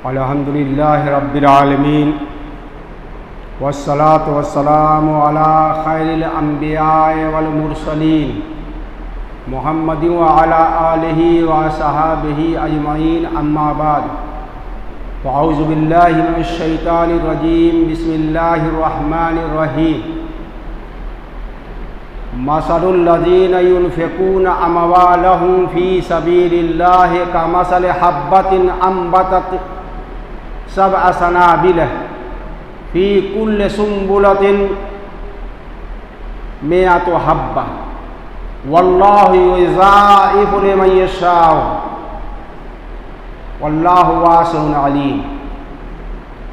الحمد للہ رب العالمین والصلاة والسلام علی خیر الانبیاء والمرسلین محمد وعلی آلہ وصحبہ اجمعین، اما بعد فاعوذ باللہ من الشیطان الرجیم، بسم اللہ الرحمن الرحیم۔ مثل الذین ينفقون اموالهم فی سبیل اللہ کمثل حبۃ انبتت سبع سنابل فی کل سنبلۃ مئۃ حبۃ واللہ یضاعف لمن یشاء واللہ واسع علیم۔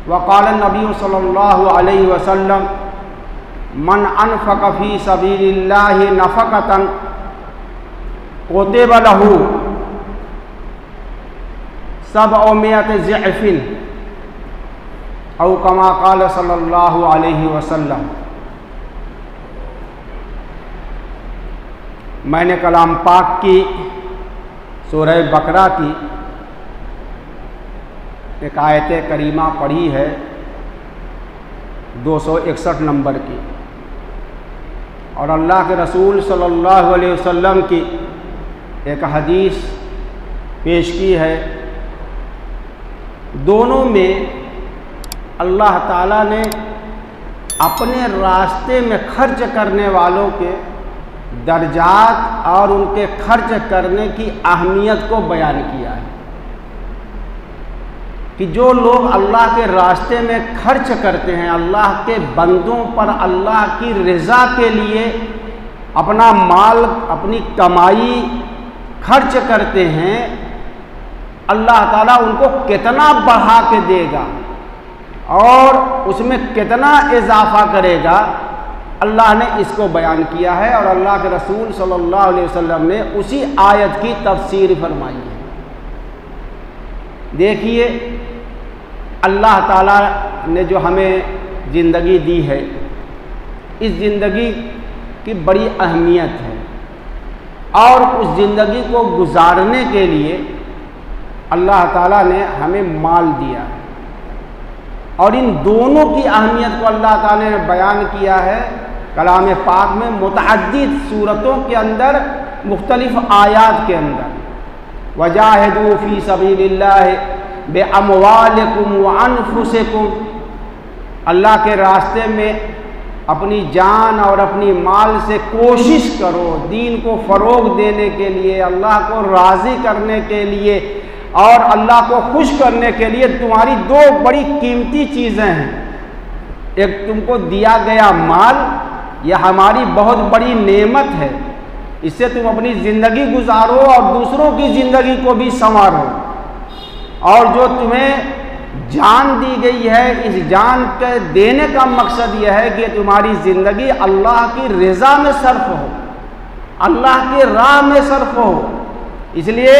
وقال النبی صلی اللہ علیہ وسلم من انفق فی سبیل اللہ نفقۃ کتب لہ 700 ضعف او کما قال صلی اللہ علیہ وسلم۔ میں نے کلام پاک کی سورہ بقرہ کی ایک آیت کریمہ پڑھی ہے 261 نمبر کی، اور اللہ کے رسول صلی اللہ علیہ وسلم کی ایک حدیث پیش کی ہے۔ دونوں میں اللہ تعالیٰ نے اپنے راستے میں خرچ کرنے والوں کے درجات اور ان کے خرچ کرنے کی اہمیت کو بیان کیا ہے کہ جو لوگ اللہ کے راستے میں خرچ کرتے ہیں، اللہ کے بندوں پر اللہ کی رضا کے لیے اپنا مال، اپنی کمائی خرچ کرتے ہیں، اللہ تعالیٰ ان کو کتنا بڑھا کے دے گا اور اس میں کتنا اضافہ کرے گا، اللہ نے اس کو بیان کیا ہے، اور اللہ کے رسول صلی اللہ علیہ وسلم نے اسی آیت کی تفسیر فرمائی ہے۔ دیکھیے، اللہ تعالیٰ نے جو ہمیں زندگی دی ہے، اس زندگی کی بڑی اہمیت ہے، اور اس زندگی کو گزارنے کے لیے اللہ تعالیٰ نے ہمیں مال دیا ہے، اور ان دونوں کی اہمیت کو اللہ تعالیٰ نے بیان کیا ہے کلام پاک میں متعدد صورتوں کے اندر، مختلف آیات کے اندر۔ وَجَاهِدُوا فِي سَبِيلِ اللَّهِ بِأَمْوَالِكُمْ وَأَنفُسِكُمْ، اللہ کے راستے میں اپنی جان اور اپنی مال سے کوشش کرو، دین کو فروغ دینے کے لیے، اللہ کو راضی کرنے کے لیے اور اللہ کو خوش کرنے کے لیے۔ تمہاری دو بڑی قیمتی چیزیں ہیں، ایک تم کو دیا گیا مال، یہ ہماری بہت بڑی نعمت ہے، اس سے تم اپنی زندگی گزارو اور دوسروں کی زندگی کو بھی سنوارو، اور جو تمہیں جان دی گئی ہے، اس جان کے دینے کا مقصد یہ ہے کہ تمہاری زندگی اللہ کی رضا میں صرف ہو، اللہ کی راہ میں صرف ہو۔ اس لیے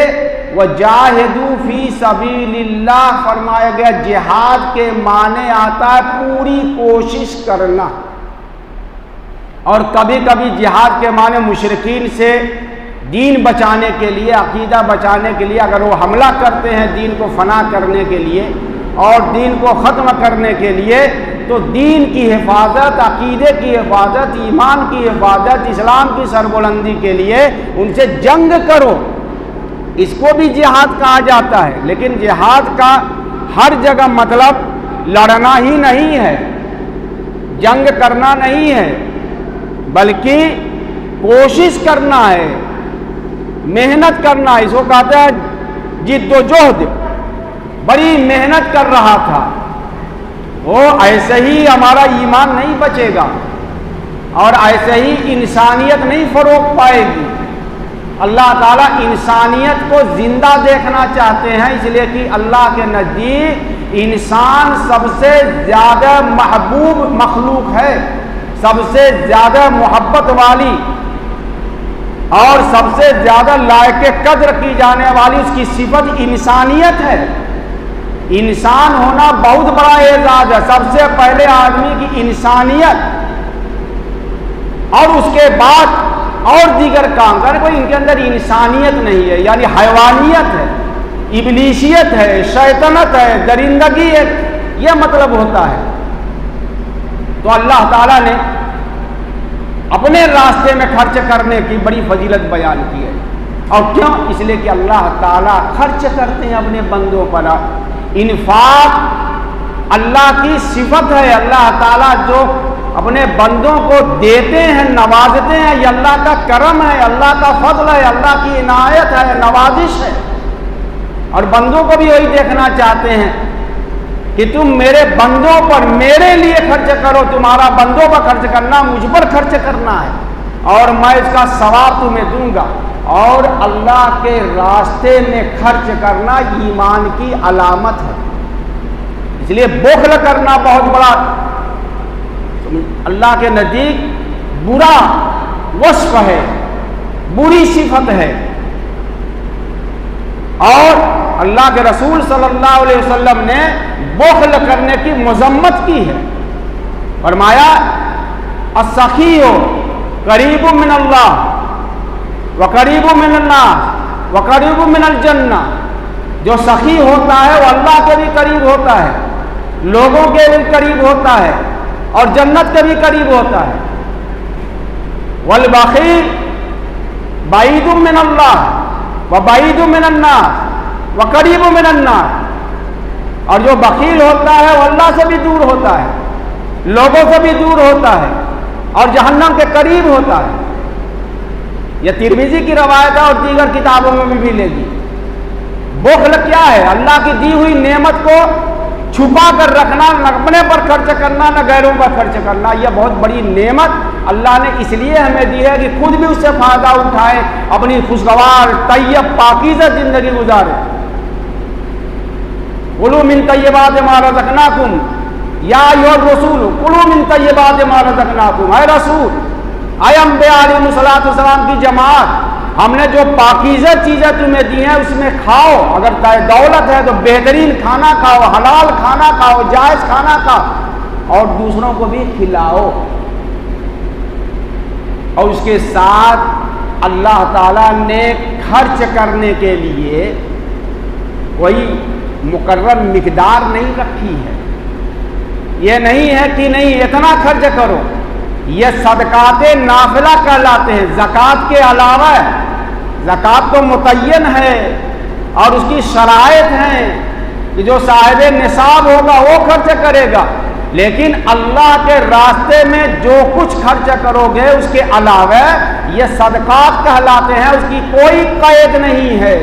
وَجَاهِدُوا فِي سَبِيلِ اللَّهِ فرمایا گیا، جہاد کے معنی آتا ہے پوری کوشش کرنا، اور کبھی کبھی جہاد کے معنی مشرکین سے دین بچانے کے لیے، عقیدہ بچانے کے لیے اگر وہ حملہ کرتے ہیں دین کو فنا کرنے کے لیے اور دین کو ختم کرنے کے لیے، تو دین کی حفاظت، عقیدے کی حفاظت، ایمان کی حفاظت، اسلام کی سربلندی کے لیے ان سے جنگ کرو، اس کو بھی جہاد کہا جاتا ہے۔ لیکن جہاد کا ہر جگہ مطلب لڑنا ہی نہیں ہے، جنگ کرنا نہیں ہے، بلکہ کوشش کرنا ہے، محنت کرنا ہے۔ اس کو کہتے ہیں جد و جہد، بڑی محنت کر رہا تھا وہ، ایسے ہی ہمارا ایمان نہیں بچے گا اور ایسے ہی انسانیت نہیں فروغ پائے گی۔ اللہ تعالیٰ انسانیت کو زندہ دیکھنا چاہتے ہیں، اس لیے کہ اللہ کے نزدیک انسان سب سے زیادہ محبوب مخلوق ہے، سب سے زیادہ محبت والی اور سب سے زیادہ لائق قدر کی جانے والی اس کی صفت انسانیت ہے۔ انسان ہونا بہت بڑا اعزاز ہے، سب سے پہلے آدمی کی انسانیت، اور اس کے بعد اور دیگر کام کریں، کوئی ان کے اندر انسانیت نہیں ہے، یعنی حیوانیت ہے۔ ابلیسیت ہے، شیطنت ہے، درندگی ہے، یہ مطلب ہوتا ہے۔ تو اللہ تعالیٰ نے اپنے راستے میں خرچ کرنے کی بڑی فضیلت بیان کی ہے۔ اور کیوں؟ اس لیے کہ اللہ تعالیٰ خرچ کرتے ہیں اپنے بندوں پر۔ انفاق اللہ کی صفت ہے، اللہ تعالیٰ جو اپنے بندوں کو دیتے ہیں، نوازتے ہیں، یہ اللہ کا کرم ہے، اللہ کا فضل ہے، اللہ کی عنایت ہے، نوازش ہے۔ اور بندوں کو بھی وہی دیکھنا چاہتے ہیں کہ تم میرے بندوں پر میرے لیے خرچ کرو، تمہارا بندوں پر خرچ کرنا مجھ پر خرچ کرنا ہے، اور میں اس کا ثواب تمہیں دوں گا۔ اور اللہ کے راستے میں خرچ کرنا ایمان کی علامت ہے، اس لیے بخل کرنا بہت بڑا اللہ کے نزدیک برا وصف ہے، بری صفت ہے۔ اور اللہ کے رسول صلی اللہ علیہ وسلم نے بخل کرنے کی مذمت کی ہے، فرمایا السخی قریب من اللہ وقریب من الناس وقریب من الجنہ، جو سخی ہوتا ہے وہ اللہ کے بھی قریب ہوتا ہے، لوگوں کے بھی قریب ہوتا ہے، اور جنت کے بھی قریب ہوتا ہے۔ والبخیل بعید من اللہ وبعید من الناس وقریب من النار، اور جو بخیل ہوتا ہے وہ اللہ سے بھی دور ہوتا ہے، لوگوں سے بھی دور ہوتا ہے، اور جہنم کے قریب ہوتا ہے۔ یہ ترمذی کی روایت ہے اور دیگر کتابوں میں بھی ملے گی۔ بخل کیا ہے؟ اللہ کی دی ہوئی نعمت کو چھپا کر رکھنا، نہ اپنے پر خرچ کرنا نہ غیروں پر خرچ کرنا۔ یہ بہت بڑی نعمت اللہ نے اس لیے ہمیں دی ہے کہ خود بھی اس سے فائدہ اٹھائے، اپنی خوشگوار طیب پاکیزہ زندگی گزارے۔ کلوا من طیبات ما رزقناکم یا ایھا الرسول کلوا من طیبات ما رزقناکم، اے رسول، اے انبیاء علیہ السلام کی جماعت، ہم نے جو پاکیزہ چیزیں تمہیں دی ہیں اس میں کھاؤ، اگر دولت ہے تو بہترین کھانا کھاؤ، حلال کھانا کھاؤ، جائز کھانا کھاؤ، اور دوسروں کو بھی کھلاؤ۔ اور اس کے ساتھ اللہ تعالیٰ نے خرچ کرنے کے لیے کوئی مقرر مقدار نہیں رکھی ہے۔ یہ نہیں ہے کہ نہیں اتنا خرچ کرو، یہ صدقات نافلہ کہلاتے ہیں، زکوٰۃ کے علاوہ۔ زکوٰۃ تو متعین ہے اور اس کی شرائط ہیں کہ جو صاحب نصاب ہوگا وہ خرچ کرے گا، لیکن اللہ کے راستے میں جو کچھ خرچ کرو گے اس کے علاوہ یہ صدقات کہلاتے ہیں، اس کی کوئی قید نہیں ہے،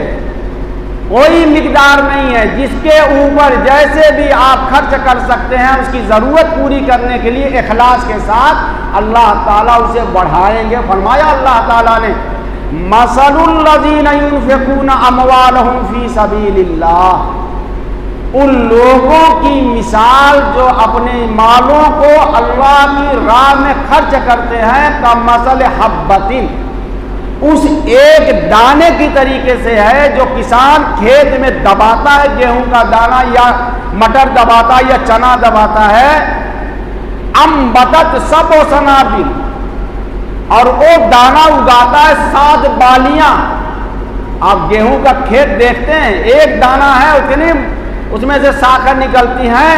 کوئی مقدار نہیں ہے، جس کے اوپر جیسے بھی آپ خرچ کر سکتے ہیں اس کی ضرورت پوری کرنے کے لیے اخلاص کے ساتھ اللہ تعالیٰ اسے بڑھائیں گے۔ فرمایا اللہ تعالیٰ نے مثل الذین ينفقون اموالهم فی سبیل اللہ، ان لوگوں کی مثال جو اپنے مالوں کو اللہ کی راہ میں خرچ کرتے ہیں کمثل حبۃ، اس ایک دانے کی طریقے سے ہے جو کسان کھیت میں دباتا ہے، گیہوں کا دانہ یا مٹر دباتا ہے یا چنا دباتا ہے، انبتت سبع سنابل، اور وہ دانہ اگاتا ہے 7 بالیاں۔ آپ گیہوں کا کھیت دیکھتے ہیں، ایک دانہ ہے، اتنی اس میں سے شاخیں نکلتی ہیں،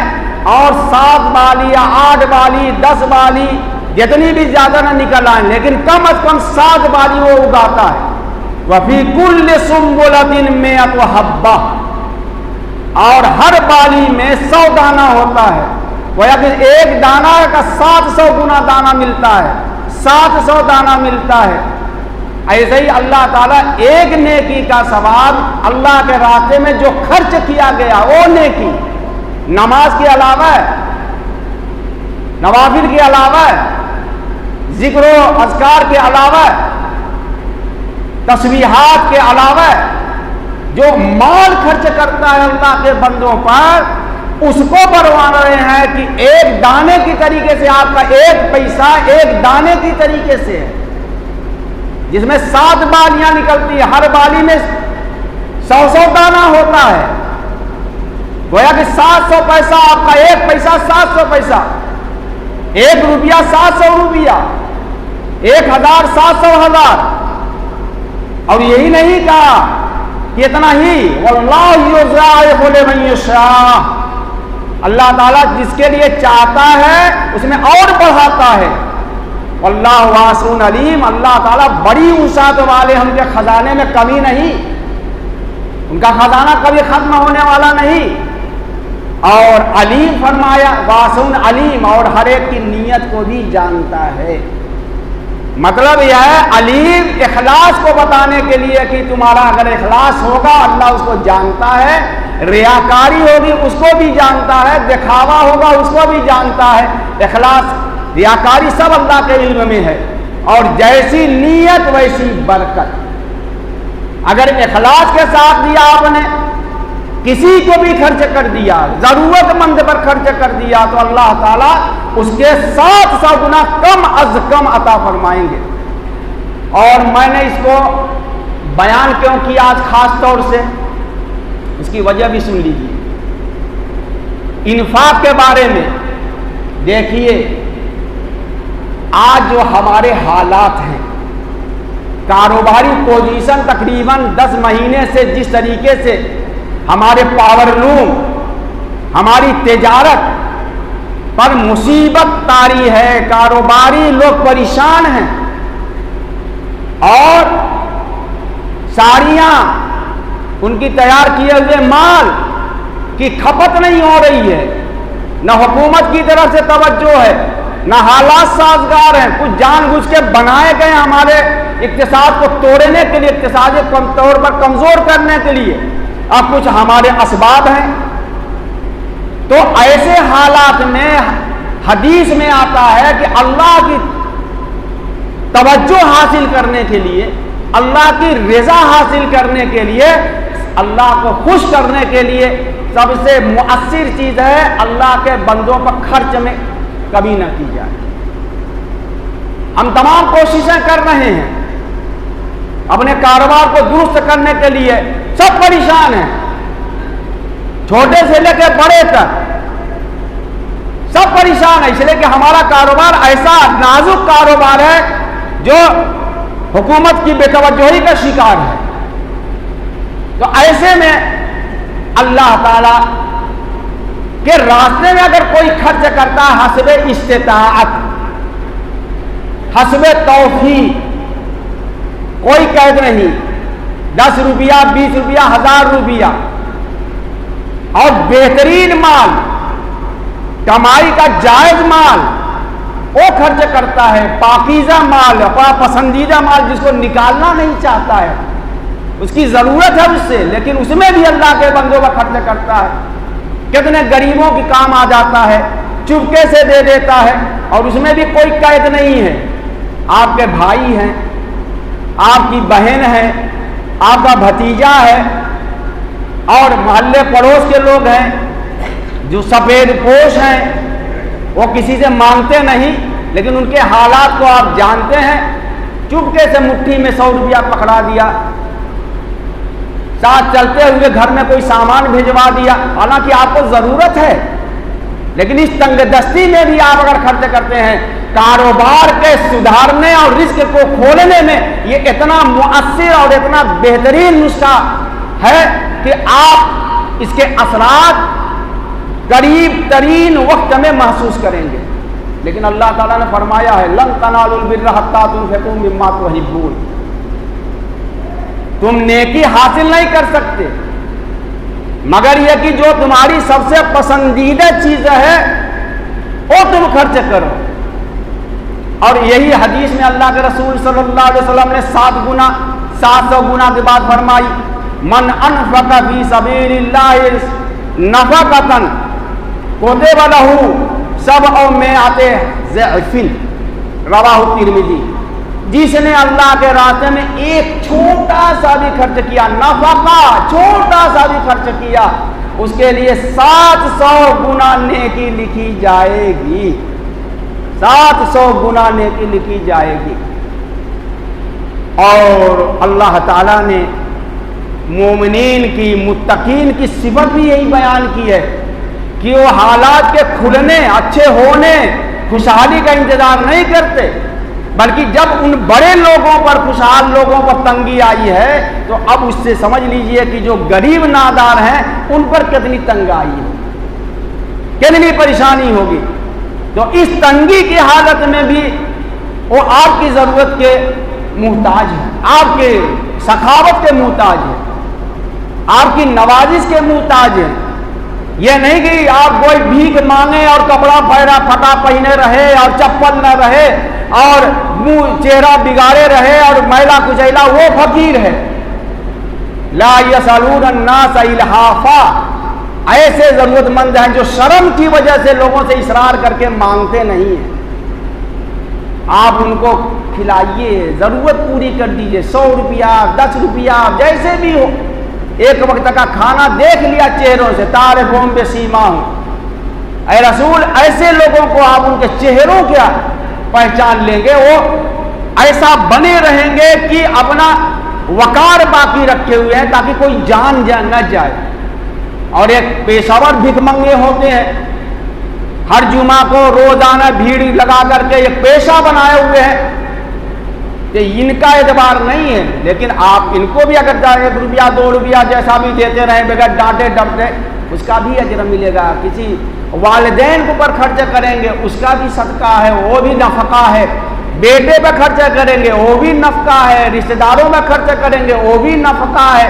اور 7 بالی یا 8 بالی 10 بالی جتنی بھی زیادہ نہ نکل آئیں، لیکن کم از کم 7 بالی وہ اگاتا ہے۔ وفی کل سنبلۃ مئۃ حبۃ، اور ہر بالی میں 100 دانہ ہوتا ہے، گویا کہ ایک دانہ کا 700 گنا دانہ ملتا ہے، 700 دانہ ملتا ہے۔ ایسے ہی اللہ تعالیٰ ایک نیکی کا ثواب اللہ کے راستے میں جو خرچ کیا گیا وہ نیکی، نماز کے علاوہ ہے، نوافل کے علاوہ ہے، ذکر و اذکار کے علاوہ، تسبیحات کے علاوہ، جو مال خرچ کرتا ہے اللہ کے بندوں پر، اس کو بڑھوا رہے ہیں کہ ایک دانے کی طریقے سے آپ کا ایک پیسہ ایک دانے کی طریقے سے ہے، جس میں 7 بالیاں نکلتی ہیں، ہر بالی میں 100 دانہ ہوتا ہے، گویا کہ 700 پیسہ آپ کا ایک پیسہ 700 پیسہ، 1 روپیہ 700 روپیہ، 1000 700 ہزار۔ اور یہی نہیں کہا اتنا ہی واللہ یضاعف لمن یشاء، اللہ تعالیٰ جس کے لیے چاہتا ہے اس میں اور بڑھاتا ہے۔ واللہ واسع علیم، اللہ تعالیٰ بڑی وسعت والے، ہم کے خزانے میں کمی نہیں، ان کا خزانہ کبھی ختم ہونے والا نہیں۔ اور علیم فرمایا، واسع علیم، اور ہر ایک کی نیت کو بھی جانتا ہے۔ مطلب یہ ہے علیم اخلاص کو بتانے کے لیے کہ تمہارا اگر اخلاص ہوگا اللہ اس کو جانتا ہے، ریاکاری ہوگی اس کو بھی جانتا ہے، دکھاوا ہوگا اس کو بھی جانتا ہے، اخلاص ریاکاری سب اللہ کے علم میں ہے۔ اور جیسی نیت ویسی برکت، اگر اخلاص کے ساتھ دیا آپ نے، کسی کو بھی خرچ کر دیا، ضرورت مند پر خرچ کر دیا، تو اللہ تعالیٰ اس کے 700 گنا کم از کم عطا فرمائیں گے۔ اور میں نے اس کو بیان کیوں کیا آج خاص طور سے، اس کی وجہ بھی سن لیجیے۔ انفاق کے بارے میں دیکھیے، آج جو ہمارے حالات ہیں، کاروباری پوزیشن تقریباً 10 مہینے سے جس طریقے سے ہمارے پاور لوم، ہماری تجارت پر مصیبت طاری ہے، کاروباری لوگ پریشان ہیں، اور ساریاں ان کی تیار کیے ہوئے مال کی کھپت نہیں ہو رہی ہے، نہ حکومت کی طرف سے توجہ ہے، نہ حالات سازگار ہیں، کچھ جان بوجھ کے بنائے گئے ہمارے اقتصاد کو توڑنے کے لیے، اقتصادی طور پر کمزور کرنے کے لیے، اب کچھ ہمارے اسباب ہیں۔ تو ایسے حالات میں حدیث میں آتا ہے کہ اللہ کی توجہ حاصل کرنے کے لیے، اللہ کی رضا حاصل کرنے کے لیے، اللہ کو خوش کرنے کے لیے سب سے مؤثر چیز ہے اللہ کے بندوں پر خرچ میں کبھی نہ کی جائے۔ ہم تمام کوششیں کر رہے ہیں اپنے کاروبار کو درست کرنے کے لیے، سب پریشان ہیں، چھوٹے سے لے کے بڑے تک سب پریشان ہیں، اس لیے کہ ہمارا کاروبار ایسا نازک کاروبار ہے جو حکومت کی بے توجہی کا شکار ہے۔ تو ایسے میں اللہ تعالی کے راستے میں اگر کوئی خرچ کرتا ہے حسب استطاعت، حسب توفیق، کوئی قید نہیں، 10 روپیہ، 20 روپیہ، 1000 روپیہ، اور بہترین مال، کمائی کا جائز مال وہ خرچ کرتا ہے، پاکیزہ مال، اپنا پسندیدہ مال جس کو نکالنا نہیں چاہتا ہے، اس کی ضرورت ہے اس سے، لیکن اس میں بھی اللہ کے بندوں کا خرچ کرتا ہے۔ کتنے غریبوں کی کام آ جاتا ہے، چپکے سے دے دیتا ہے، اور اس میں بھی کوئی قید نہیں ہے۔ آپ کے بھائی ہیں، آپ کی بہن ہے، آپ کا بھتیجا ہے، اور محلے پڑوس کے لوگ ہیں جو سفید پوش ہیں، وہ کسی سے مانگتے نہیں، لیکن ان کے حالات کو آپ جانتے ہیں، چپکے سے مٹھی میں 100 روپیہ پکڑا دیا، ساتھ چلتے ہوئے گھر میں کوئی سامان بھیجوا دیا، حالانکہ آپ کو ضرورت ہے، لیکن اس تنگ دستی میں بھی آپ اگر خرچ کرتے ہیں، کاروبار کے سدھارنے اور رزق کو کھولنے میں یہ اتنا مؤثر اور اتنا بہترین نسخہ ہے کہ آپ اس کے اثرات قریب ترین وقت میں محسوس کریں گے۔ لیکن اللہ تعالیٰ نے فرمایا ہے لن تنالوا البر حتى تنفقوا مما تحبون، تم نیکی حاصل نہیں کر سکتے مگر یہ کہ جو تمہاری سب سے پسندیدہ چیز ہے وہ تم خرچ کرو۔ اور یہی حدیث میں اللہ کے رسول صلی اللہ علیہ وسلم نے 700 گنا کی بات فرمائی، من انفق فی سبیل اللہ نفقۃ کتب لہ 700 ضعف، رواہ الترمذی، جس نے اللہ کے راستے میں ایک چھوٹا سا بھی خرچ کیا، نفقہ چھوٹا سا بھی خرچ کیا، اس کے لیے 700 گنا نیکی لکھی جائے گی، 700 گنا نیکی لکھی جائے گی۔ اور اللہ تعالیٰ نے مومنین کی، متقین کی صفت بھی یہی بیان کی ہے کہ وہ حالات کے کھلنے، اچھے ہونے، خوشحالی کا انتظار نہیں کرتے، بلکہ جب ان بڑے لوگوں پر، خوشحال لوگوں پر تنگی آئی ہے تو اب اس سے سمجھ لیجئے کہ جو غریب نادار ہیں ان پر کتنی تنگائی ہے، کتنی پریشانی ہوگی۔ تو اس تنگی کی حالت میں بھی وہ آپ کی ضرورت کے محتاج ہیں، آپ کے سخاوت کے محتاج ہیں، آپ کی نوازش کے محتاج ہیں۔ یہ نہیں کہ آپ کوئی بھیک مانگے اور کپڑا پھٹا پہنے رہے اور چپل نہ رہے اور منہ چہرہ بگاڑے رہے اور میلا کچیلا، وہ فقیر ہے۔ لا یسألون الناس الحافا، ایسے ضرورت مند ہیں جو شرم کی وجہ سے لوگوں سے اصرار کر کے مانگتے نہیں ہیں۔ آپ ان کو کھلائیے، ضرورت پوری کر دیجئے، 100 روپیہ 10 روپیہ جیسے بھی ہو، ایک وقت کا کھانا دیکھ لیا چہروں سے، تعرفون بسیماہم۔ اے رسول، ایسے لوگوں کو آپ ان کے چہروں کیا پہچان لیں گے، وہ ایسا بنے رہیں گے کہ اپنا وقار باقی رکھے ہوئے ہیں تاکہ کوئی جان نہ جائے۔ اور ایک پیشہ ور بھیک منگے ہوتے ہیں، ہر جمعہ کو روزانہ بھیڑ لگا کر کے ایک پیشہ بنائے ہوئے ہیں کہ ان کا اعتبار نہیں ہے، لیکن آپ ان کو بھی اگر 1 روپیہ 2 روپیہ جیسا بھی دیتے رہیں بغیر ڈانٹے ڈپٹے، اس کا بھی اجر ملے گا۔ کسی والدین کے اوپر خرچ کریں گے، اس کا بھی صدقہ ہے، وہ بھی نفقہ ہے۔ بیٹے پہ خرچ کریں گے، وہ بھی نفقہ ہے۔ رشتہ داروں میں خرچ کریں گے، وہ بھی نفقہ ہے۔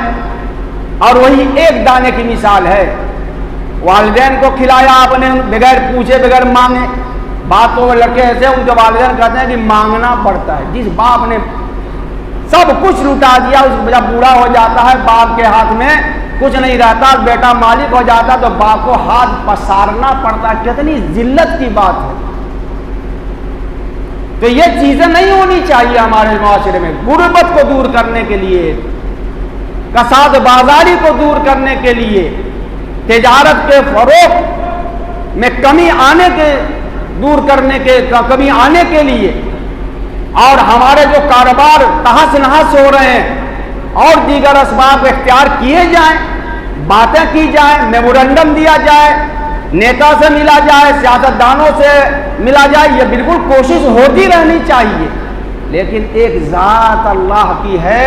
اور وہی ایک دانے کی مثال ہے، والدین کو کھلایا آپ نے بغیر پوچھے بغیر مانگے۔ بات تو وہ لڑکے ایسے ان کے والدین کہتے ہیں کہ مانگنا پڑتا ہے۔ جس باپ نے سب کچھ لٹا دیا، اس جب بوڑھا ہو جاتا ہے باپ کے ہاتھ میں کچھ نہیں رہتا، بیٹا مالک ہو جاتا تو باپ کو ہاتھ پسارنا پڑتا ہے۔ کتنی ذلت کی بات ہے۔ تو یہ چیزیں نہیں ہونی چاہیے ہمارے معاشرے میں۔ غربت کو دور کرنے کے لیے، کساد بازاری کو دور کرنے کے لیے، تجارت کے فروغ میں کمی آنے کے لیے، اور ہمارے جو کاروبار تہس نہس ہو رہے ہیں اور دیگر اسباب اختیار کیے جائیں، باتیں کی جائیں، میمورنڈم دیا جائے، نیتا سے ملا جائے، سیاستدانوں سے ملا جائے، یہ بالکل کوشش ہوتی رہنی چاہیے۔ لیکن ایک ذات اللہ کی ہے،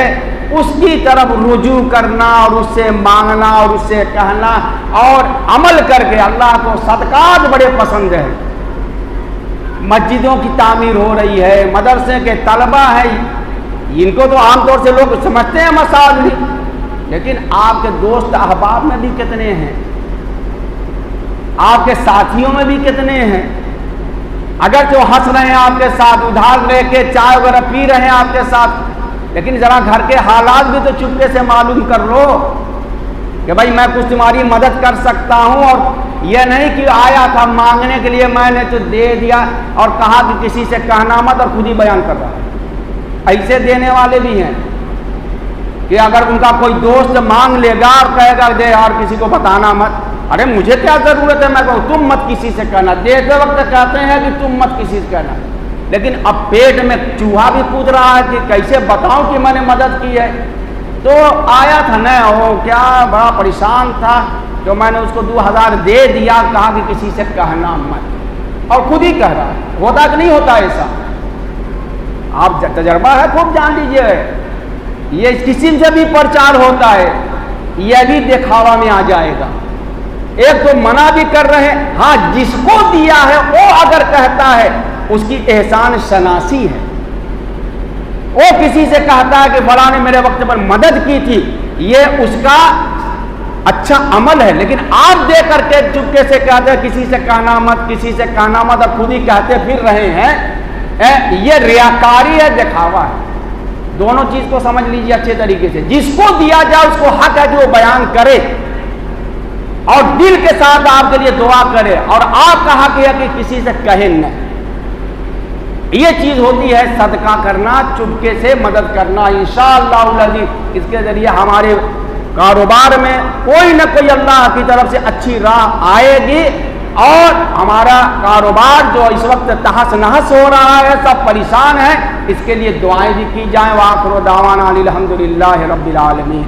اس کی طرف رجوع کرنا اور اس سے مانگنا اور اس سے کہنا اور عمل کر کے، اللہ کو صدقات بڑے پسند ہیں۔ مسجدوں کی تعمیر ہو رہی ہے، مدرسے کے طلبہ ہیں، ان کو تو عام طور سے لوگ سمجھتے ہیں مساجد، لیکن آپ کے دوست احباب میں بھی کتنے ہیں، آپ کے ساتھیوں میں بھی کتنے ہیں، اگر جو ہنس رہے ہیں آپ کے ساتھ، ادھار لے کے چائے وغیرہ پی رہے ہیں آپ کے ساتھ، لیکن ذرا گھر کے حالات بھی تو چپکے سے معلوم کر لو کہ بھائی میں کچھ تمہاری مدد کر سکتا ہوں، اور یہ نہیں کہ آیا تھا مانگنے کے لیے میں نے تو دے دیا اور کہا کہ کسی سے کہنا مت، اور خود ہی بیان کر رہا ہے۔ ایسے دینے والے بھی ہیں کہ اگر ان کا کوئی دوست مانگ لے گا اور کہے گا دے اور کسی کو بتانا مت، ارے مجھے کیا ضرورت ہے، میں کہوں تم مت کسی سے کہنا، دیتے وقت کہتے ہیں کہ تم مت کسی سے کہنا، لیکن اب پیٹ میں چوہا بھی کود رہا ہے کہ کیسے بتاؤں کہ میں نے مدد کی ہے۔ تو آیا تھا نا، وہ کیا بڑا پریشان تھا تو میں نے اس کو 2000 دے دیا، کہا کہ کسی سے کہنا مت، اور خود ہی کہہ رہا ہے۔ ہوتا کہ نہیں ہوتا ایسا؟ آپ تجربہ ہے خوب جان لیجئے، یہ کسی سے بھی پرچار ہوتا ہے، یہ بھی دکھاوا میں آ جائے گا۔ ایک تو منع بھی کر رہے ہیں، ہاں جس کو دیا ہے وہ اگر کہتا ہے اس کی احسان شناسی ہے، وہ کسی سے کہتا ہے کہ فلاں نے میرے وقت پر مدد کی تھی، یہ اس کا اچھا عمل ہے، لیکن آپ دے کر کے چپکے سے کہتے ہیں کسی سے کہنا مت، کسی سے کہنا مت، اور خود ہی کہتے پھر رہے ہیں، یہ ریاکاری ہے، دکھاوا ہے۔ دونوں چیز کو سمجھ لیجیے اچھے طریقے سے، جس کو دیا جائے اس کو حق ہے کہ وہ بیان کرے اور دل کے ساتھ آپ کے لیے دعا کرے، اور آپ کا حق ہے کہ کسی سے کہے نہ۔ یہ چیز ہوتی ہے صدقہ کرنا، چپکے سے مدد کرنا۔ انشاءاللہ العزیز اس کے ذریعے ہمارے کاروبار میں کوئی نہ کوئی اللہ کی طرف سے اچھی راہ آئے گی، اور ہمارا کاروبار جو اس وقت تہس نہس ہو رہا ہے، سب پریشان ہیں، اس کے لیے دعائیں بھی کی جائیں۔ وآخر دعوانا الحمدللہ رب العالمین۔